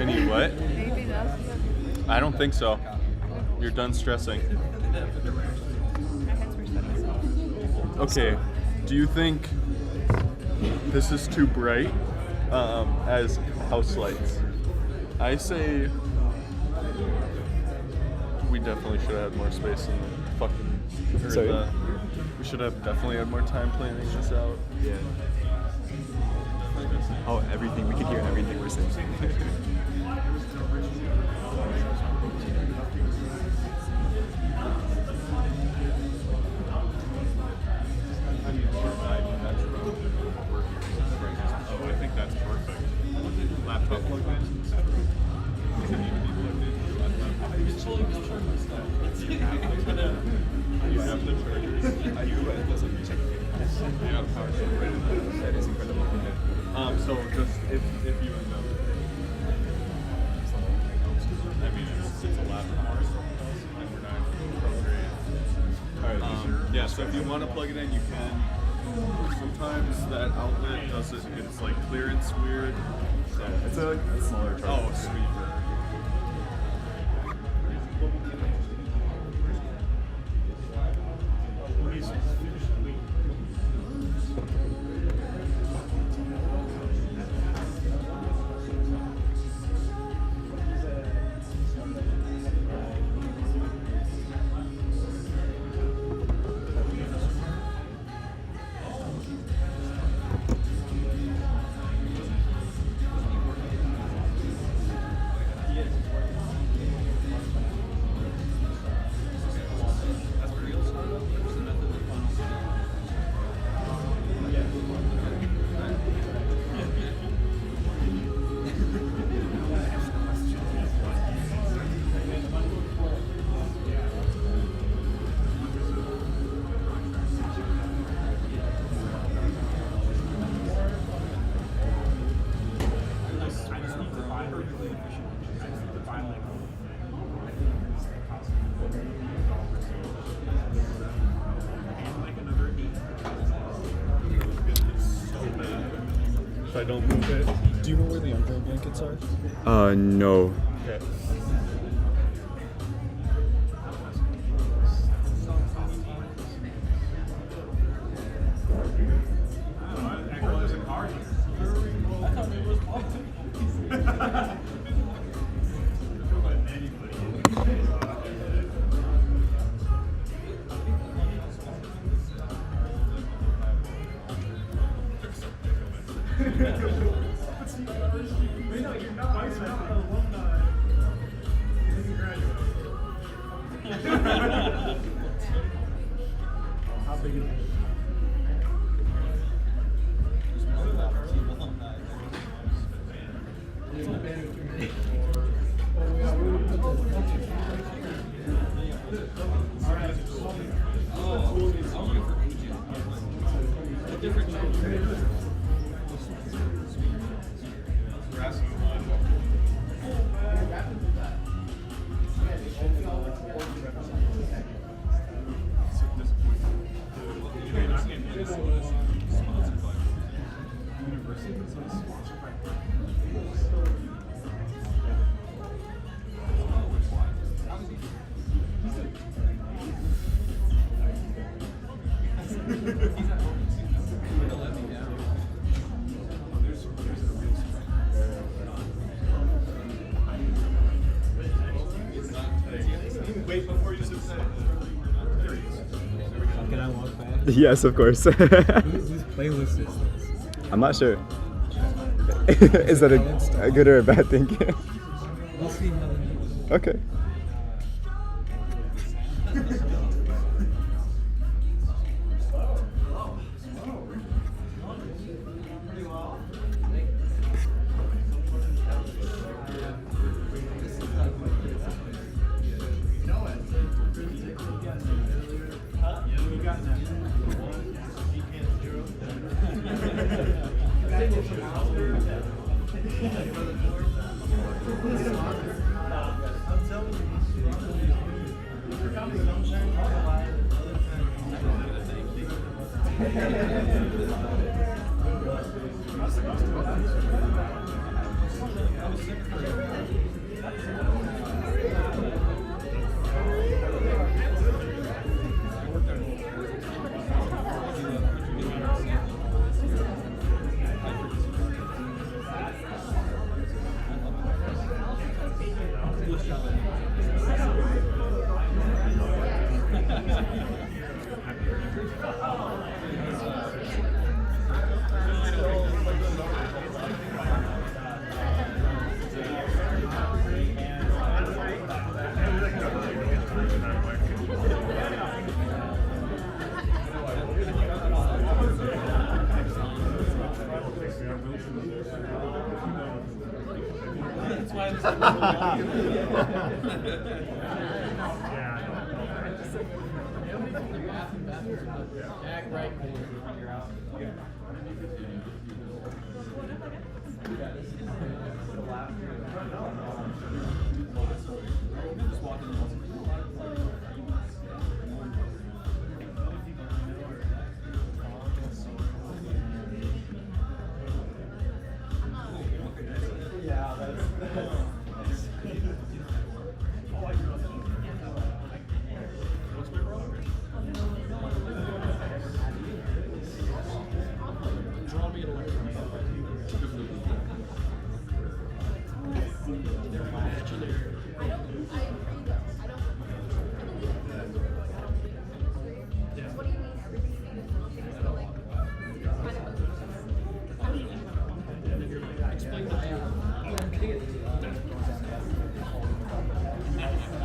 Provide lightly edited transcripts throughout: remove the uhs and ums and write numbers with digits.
Any what? Anything else? I don't think so. You're done stressing. My head's for studying. Okay. Do you think this is too bright as house lights? I say we definitely should have had more space in the fucking. Sorry? We should have definitely had more time planning this out. Yeah. Oh, everything. We could hear everything we're saying. Oh, I think that's perfect. Laptop plugged in. You have the chargers. I do, but it doesn't use it. Yeah, power right. That is incredible. So just if you end up, I mean, it's a laptop, and we're not appropriate. Alright, yeah, so if you want to plug it in, you can. Sometimes that outlet doesn't, it's like clearance weird. So It's a smaller charger. oh, sweet. If I don't move it. Do you know where the Unveil blankets are? No. Okay. How big is it? Wait before you sit down. Can I walk back? Yes, of course. Whose playlist is this? I'm not sure. Is that a good or a bad thing? We'll see how it goes. Okay. why I'm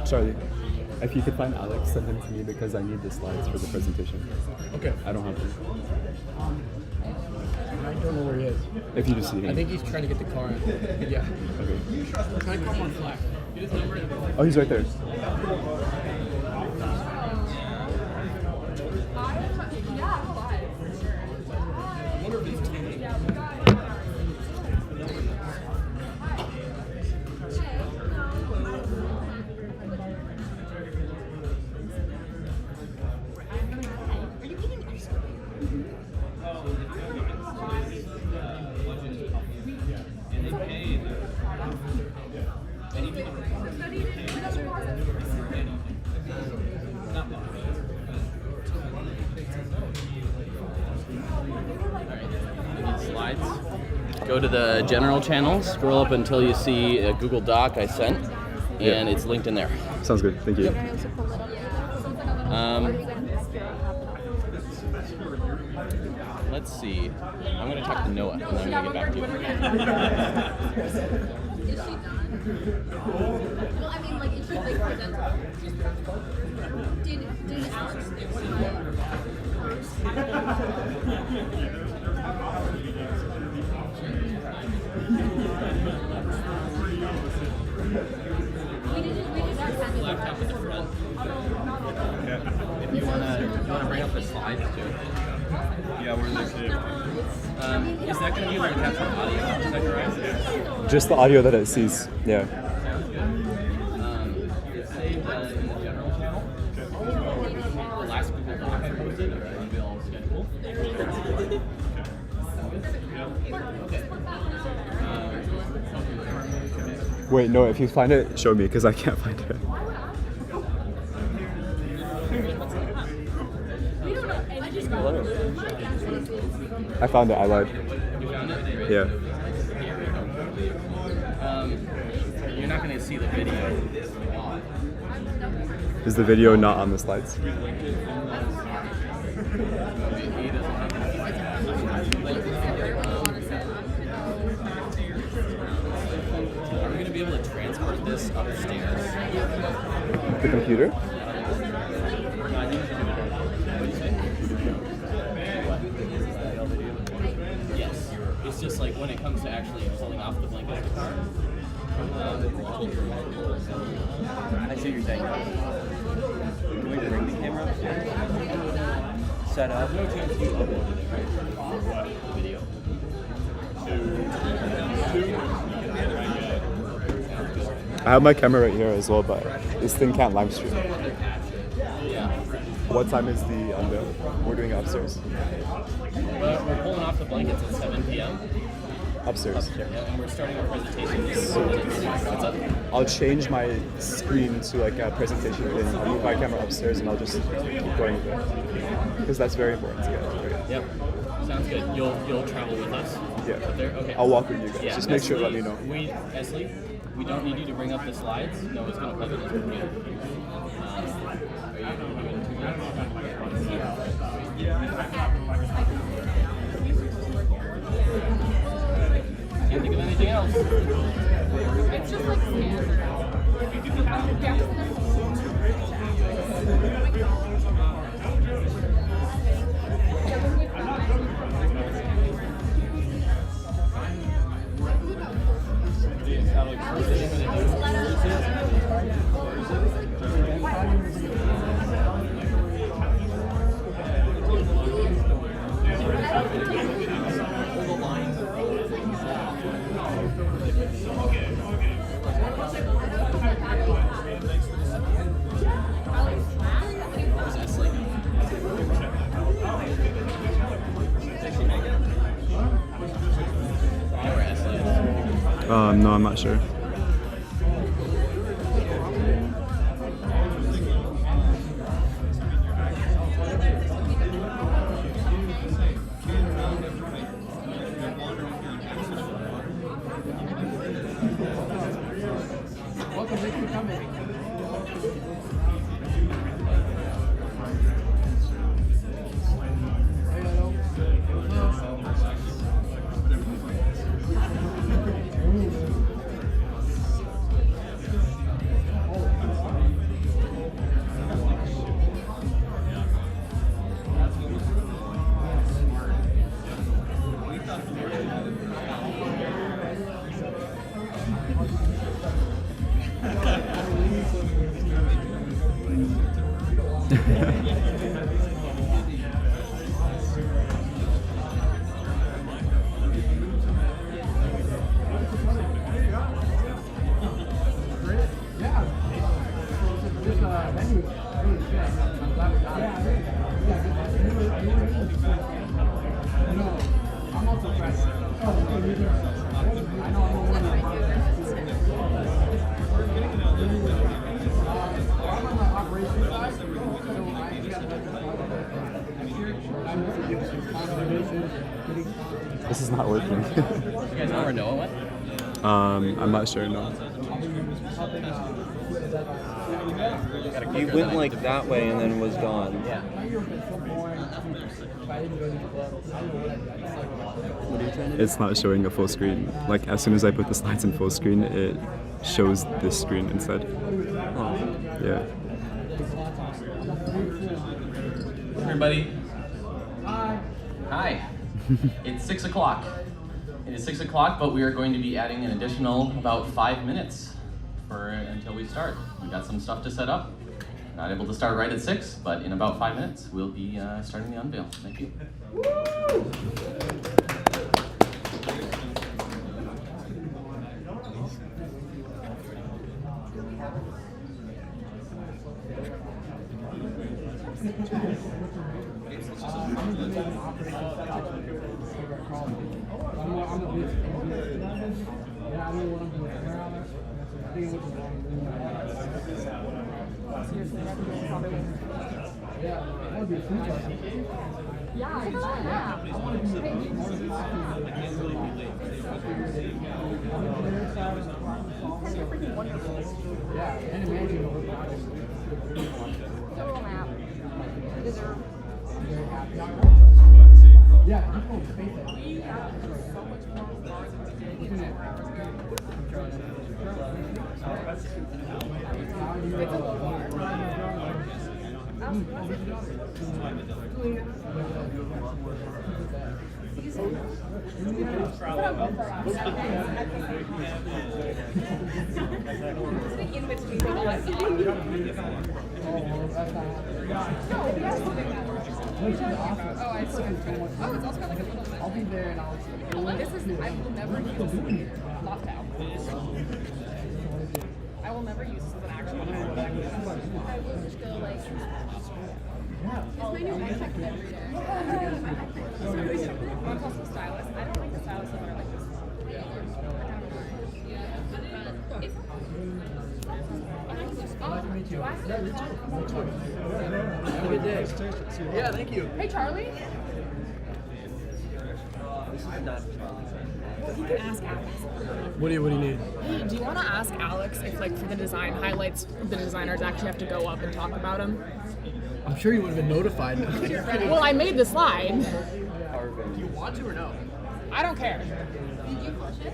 Charlie, if you could find Alex, send him to me because I need the slides for the presentation. Okay. I don't have them. I don't know where he is. If you just see him. I think he's trying to get the car in. Yeah. Okay. Try to come on Slack. Oh, he's right there. Slides. Go to the general channel, scroll up until you see a Google Doc I sent, and it's linked in there. Sounds good. Thank you. Let's see. I'm going to talk to Noah, and then I'm going to get back to you. Is she done? Well, I mean, like, is she like presentable? Did Alex do Laptop at the front. If you want to bring up the slides too. Yeah, where they say. Is that going to be able to capture audio? Is that correct? Just the audio that it sees. Yeah. It's saved in the general channel. The last Google Doc I posted, or Unveil schedule. Wait, no, if you find it, show me because I can't find it. I found it, I lied. You found it? Yeah. You're not going to see the video. Is the video not on the slides? Are we going to be able to transport this upstairs? The computer? Yes. It's just like when it comes to actually pulling off the blanket of the car. I see what you're saying. Can we bring the camera upstairs? Set up. No chance you uploaded it, right? Video. I have my camera right here as well, but this thing can't live stream. Yeah. What time is the unveil? We're doing it upstairs. We're pulling off the blankets at 7 p.m. Upstairs. Yeah, and we're starting our presentation What's up? I'll change my screen to like a presentation thing. I'll move my camera upstairs and I'll just keep going with it. Because that's very important to get. Okay. Yep. Sounds good. You'll travel with us. Yeah. Up there? Okay. I'll walk with you guys. Yeah, Just make sure to Esley, let me know. Esley, we don't need you to bring up the slides. Noah's going to plug in his computer. Are you doing 2 minutes? Can't think of anything else. It's just like standard. No, I'm not sure. Welcome, thanks for coming. This is not working. You guys know where Noah went? I'm not sure, no. He went like that way and then was gone. Yeah. What are you trying to do? It's not showing a full screen. Like, as soon as I put the slides in full screen, it shows this screen instead. Oh. Yeah. Everybody. Hi. It's 6 o'clock. It is 6 o'clock, but we are going to be adding an additional about 5 minutes until we start. We got some stuff to set up. Not able to start right at 6, but in about 5 minutes, we'll be starting the unveil. Thank you. I'll be there and I'll. This is, I will never use lockdown. I will never use this as an actual product. I will just go like, it's my new iPad every day. Want to call some stylist? I don't like the stylists that are like this. But it's do I have Have a good day. Yeah, thank you. Hey Charlie? You can ask Alex. What do you need? Hey, do you want to ask Alex if, like, for the design highlights, the designers actually have to go up and talk about them? I'm sure you would have been notified. Well, I made the slide. Do you want to or no? I don't care. Did you push it?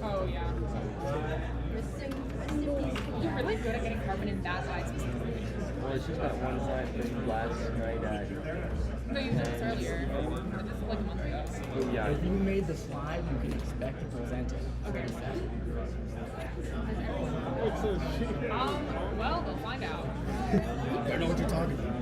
Oh, yeah. You're really good at getting carbon in that side specifically. it's just that one time from last night at. No, you said this earlier. This is like a month ago. Oh, yeah. If you made the slide, you can expect to present it. Okay. Well, we'll find out. I know what you're talking about.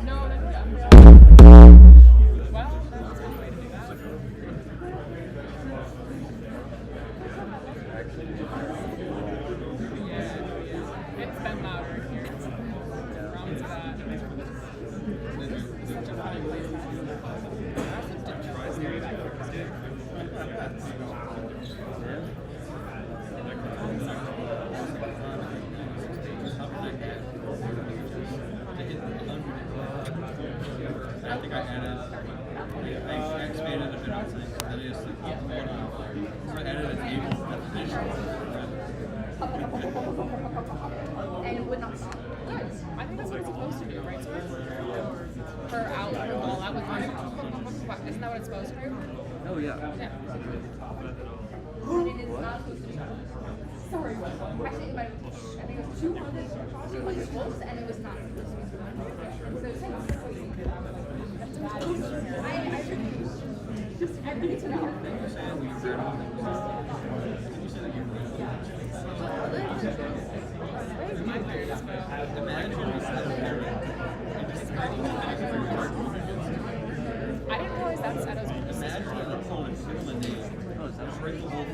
No. Well, that's one way to do that. Yeah. It's been louder here. Promise that. This is such a funny place. I also didn't know this area back here. I think I expanded a bit on things. That is, so I added an able definition. And it would not stop. I think that's what it's supposed to do, right? So for out, for all out with one. Isn't that what it's supposed to do? Oh, yeah. Yeah. Sorry, actually, I think it was 200 volts, and it was not. I need to know. My parents go. I didn't realize that's Edo's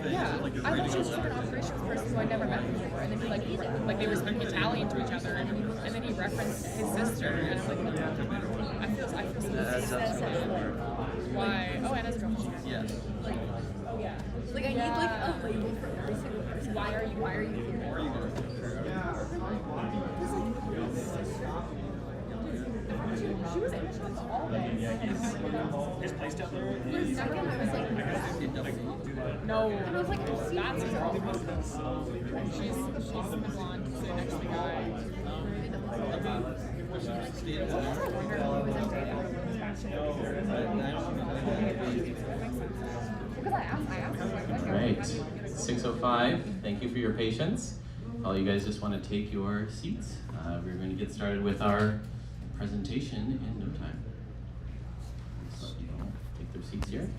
Yeah, I thought she was an operations person who I never met before, and then he like they were speaking Italian to each other, and then he referenced his sister, and I'm like, I feel so why? Oh, Anna's girlfriend. Yes. Oh yeah. Like I need like a label for every single person. Why are you here? She was in shots all day. His place down there. For a second, I was like, No, and I was like, that's his girlfriend. She's the blonde sitting next to the guy. Right, 6:05. Thank you for your patience. All you guys just want to take your seats. We're going to get started with our presentation in no time. So people take their seats here.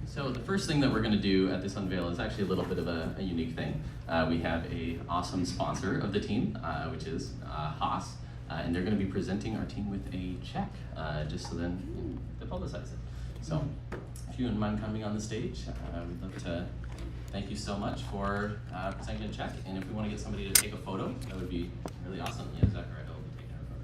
So the first thing that we're going to do at this unveil is actually a little bit of a unique thing. We have a awesome sponsor of the team, which is Haas, and they're going to be presenting our team with a check, just so then to publicize it. So if you wouldn't mind coming on the stage, we'd love to thank you so much for presenting a check. And if we want to get somebody to take a photo, that would be really awesome. Yeah, Zachary will be taking our photo.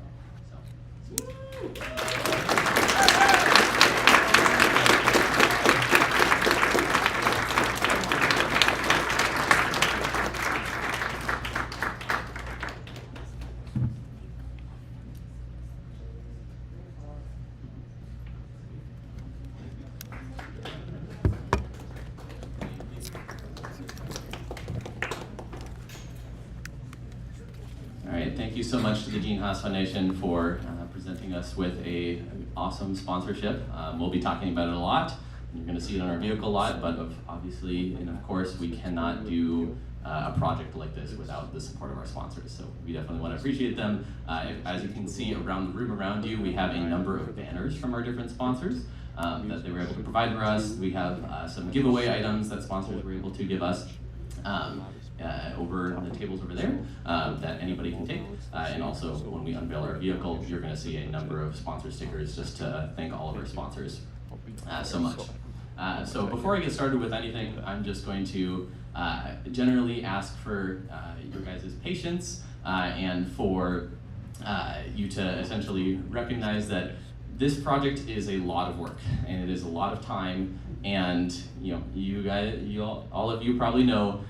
All right, thank you so much to the Gene Haas Foundation for presenting us with an awesome sponsorship. We'll be talking about it a lot. You're going to see it on our vehicle a lot, but obviously, and of course, we cannot do a project like this without the support of our sponsors. So we definitely want to appreciate them. As you can see around the room around you, we have a number of banners from our different sponsors that they were able to provide for us. We have some giveaway items that sponsors were able to give us. Over the tables over there that anybody can take. And also, when we unveil our vehicle, you're going to see a number of sponsor stickers just to thank all of our sponsors so much. So before I get started with anything, I'm just going to generally ask for your guys' patience and for you to essentially recognize that this project is a lot of work, and it is a lot of time And all of you probably know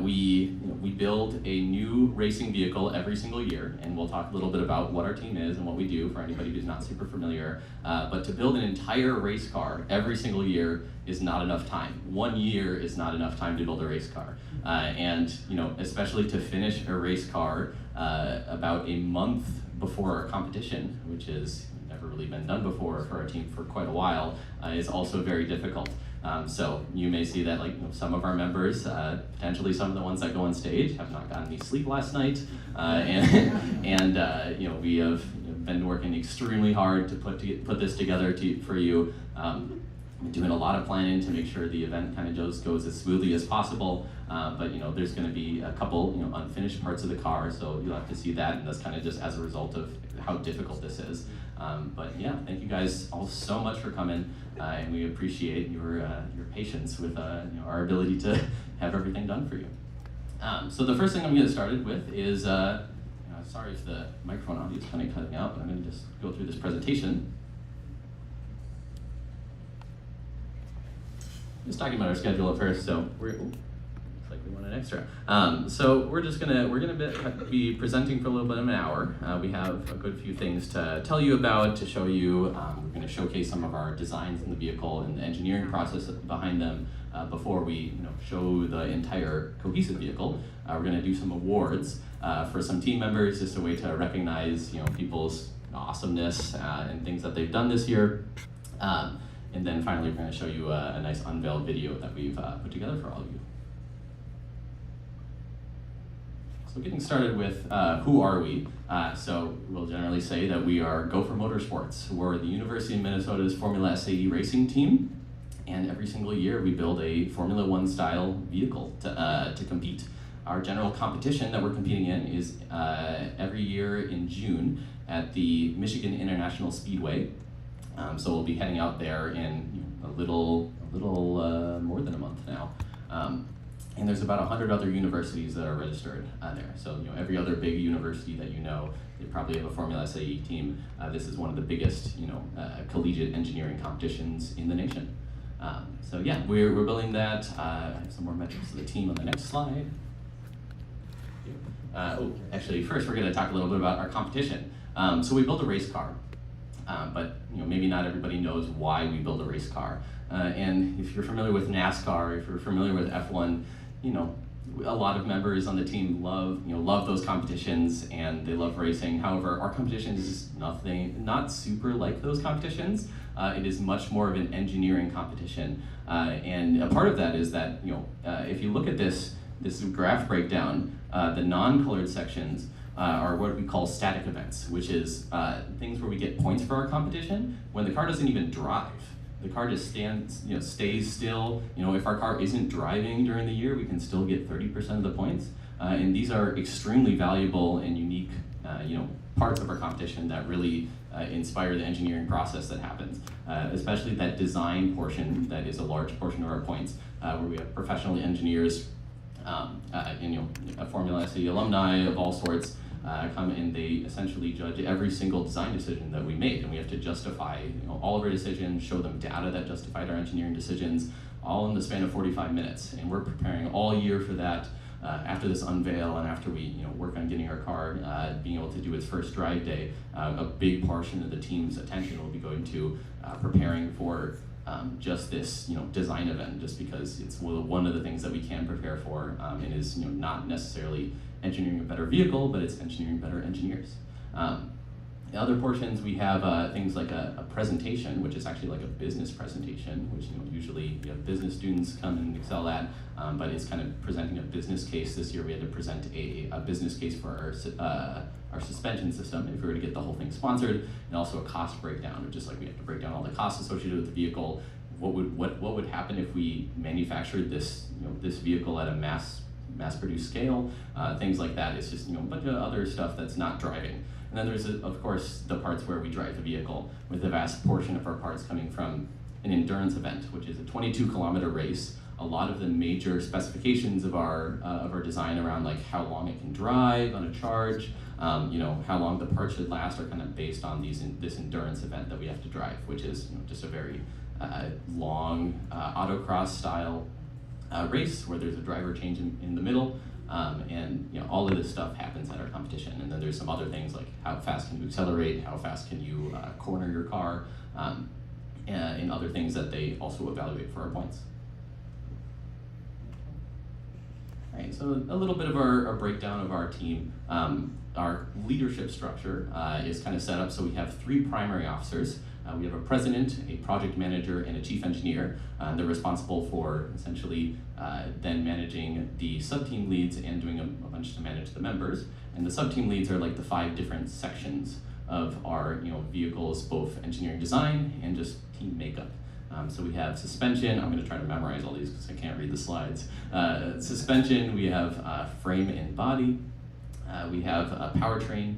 we build a new racing vehicle every single year, and we'll talk a little bit about what our team is and what we do for anybody who's not super familiar. But to build an entire race car every single year is not enough time. 1 year is not enough time to build a race car, and especially to finish a race car about a month before our competition, which is never really been done before for our team for quite a while, is also very difficult. So you may see that some of our members, potentially some of the ones that go on stage, have not gotten any sleep last night, and we have been working extremely hard to put this together for you. Doing a lot of planning to make sure the event kind of just goes as smoothly as possible, but there's going to be a couple unfinished parts of the car, so you'll have to see that, and that's kind of just as a result of how difficult this is. But yeah, thank you guys all so much for coming, and we appreciate your patience with our ability to have everything done for you. So the first thing I'm going to get started with is, sorry if the microphone audio is kind of cutting out, but I'm going to just go through this presentation. Just talking about our schedule at first, so looks like we want an extra. So we're gonna be presenting for a little bit of an hour. We have a good few things to tell you about, to show you. We're going to showcase some of our designs in the vehicle and the engineering process behind them before we show the entire cohesive vehicle. We're going to do some awards for some team members, just a way to recognize people's awesomeness and things that they've done this year. And then finally, we're going to show you a nice Unveil video that we've put together for all of you. So getting started with who are we? So we'll generally say that we are Gopher Motorsports. We're the University of Minnesota's Formula SAE racing team. And every single year we build a Formula One style vehicle to compete. Our general competition that we're competing in is every year in June at the Michigan International Speedway. So we'll be heading out there in a little more than a month now. And there's about 100 other universities that are registered there. So every other big university that they probably have a Formula SAE team. This is one of the biggest collegiate engineering competitions in the nation. So yeah, we're building that. I have some more metrics of the team on the next slide. Actually, first we're going to talk a little bit about our competition. So we built a race car. But maybe not everybody knows why we build a race car. And if you're familiar with NASCAR, if you're familiar with F1, a lot of members on the team love those competitions and they love racing. However, our competition is not super like those competitions. It is much more of an engineering competition. And a part of that is that if you look at this graph breakdown, the non-colored sections are what we call static events, which is things where we get points for our competition when the car doesn't even drive. The car just stays still. If our car isn't driving during the year, we can still get 30% of the points. And these are extremely valuable and unique, parts of our competition that really inspire the engineering process that happens, especially that design portion that is a large portion of our points, where we have professional engineers, Formula SAE alumni of all sorts, come and they essentially judge every single design decision that we made, and we have to justify all of our decisions, show them data that justified our engineering decisions, all in the span of 45 minutes. And we're preparing all year for that. After this unveil and after we work on getting our car being able to do its first drive day, a big portion of the team's attention will be going to preparing for just this design event, just because it's one of the things that we can prepare for, and is not necessarily engineering a better vehicle, but it's engineering better engineers. The other portions, we have things like a presentation, which is actually like a business presentation, which usually business students come and excel at, but it's kind of presenting a business case. This year we had to present a business case for our suspension system if we were to get the whole thing sponsored, and also a cost breakdown, which is like we have to break down all the costs associated with the vehicle. What would happen if we manufactured this this vehicle at a mass-produced scale, things like that. It's just a bunch of other stuff that's not driving. And then there's, of course, the parts where we drive the vehicle, with the vast portion of our parts coming from an endurance event, which is a 22-kilometer race. A lot of the major specifications of our design around like how long it can drive on a charge, how long the parts should last, are kind of based on this endurance event that we have to drive, which is just a very long autocross style race where there's a driver change in the middle. And all of this stuff happens at our competition. And then there's some other things like how fast can you accelerate, how fast can you corner your car, and other things that they also evaluate for our points. All right, so a little bit of our breakdown of our team. Our leadership structure is kind of set up so we have 3 primary officers. We have a president, a project manager, and a chief engineer. They're responsible for essentially then managing the sub-team leads and doing a bunch to manage the members. And the sub-team leads are like the 5 different sections of our vehicles, both engineering design and just team makeup. So we have suspension. I'm going to try to memorize all these because I can't read the slides. Suspension, we have frame and body. We have powertrain,